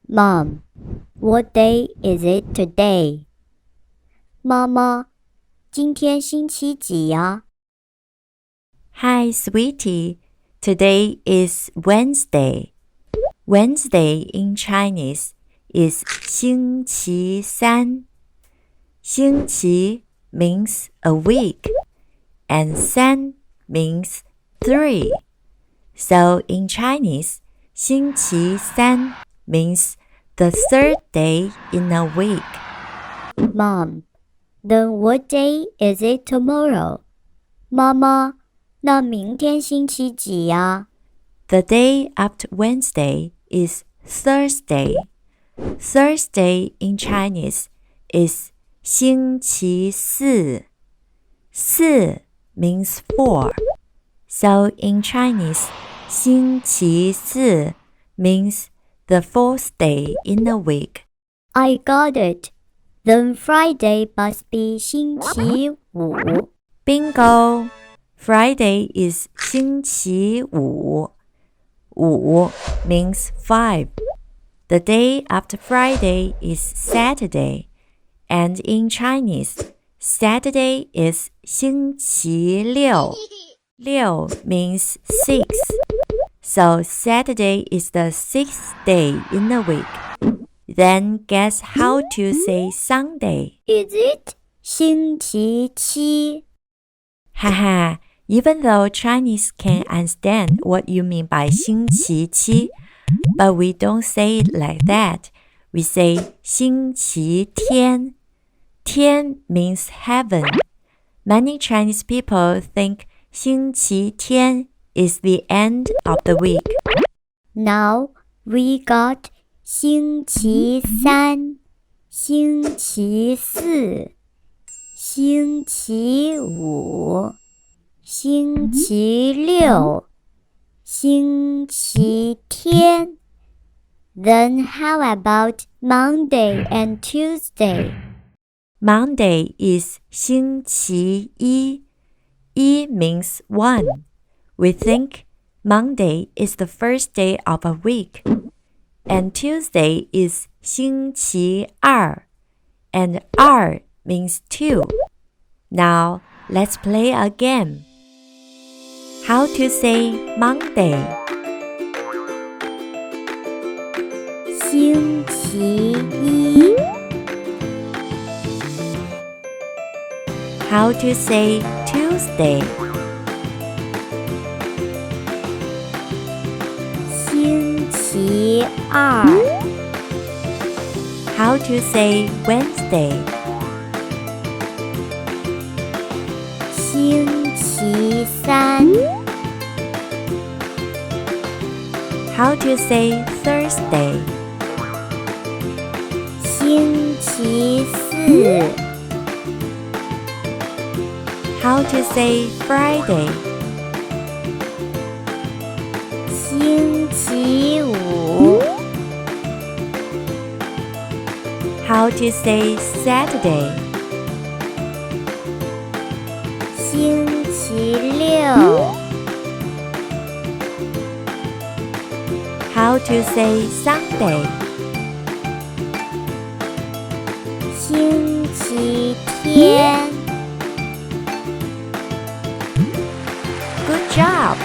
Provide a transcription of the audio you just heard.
Mom, what day is it today? 妈妈，今天星期几呀？ Hi, sweetie. Today is Wednesday. Wednesday in Chinese is 星期三. 星期 means a week, and 三 means 3. So in Chinese, 星期三 means the third day in a week. Mom, then what day is it tomorrow? 妈妈，那明天星期几呀？ The day after Wednesday is Thursday. Thursday in Chinese is 星期四. 四 means 4. So in Chinese, 星期四 means the fourth day in a week. I got it. Then Friday must be 星期五。 Bingo! Friday is 星期五. 五 means 5. The day after Friday is Saturday, and in Chinese, Saturday is 星期六. 六 means 6. So Saturday is the 6th day in the week. Then guess how to say Sunday. Is it 星期七？ Haha, even though Chinese can understand what you mean by 星期七, but we don't say it like that. We say 星期天. 天 means heaven. Many Chinese people think 星期天 is the end of the week. Now we got 星期三、星期四、星期五、星期六、星期天。Then how about Monday and Tuesday? Monday is 星期一. 一 means 1. We think Monday is the first day of a week. And Tuesday is 星期二. And 二 means 2. Now, let's play a game. How to say Monday? 星期一。 How to say Tuesday? 星期二。 How to say Wednesday? 星期三。 How to say Thursday? 星期四。 How to say Friday? 星期五。 How to say Saturday? 星期六。 How to say Sunday? 星期天。 Good job!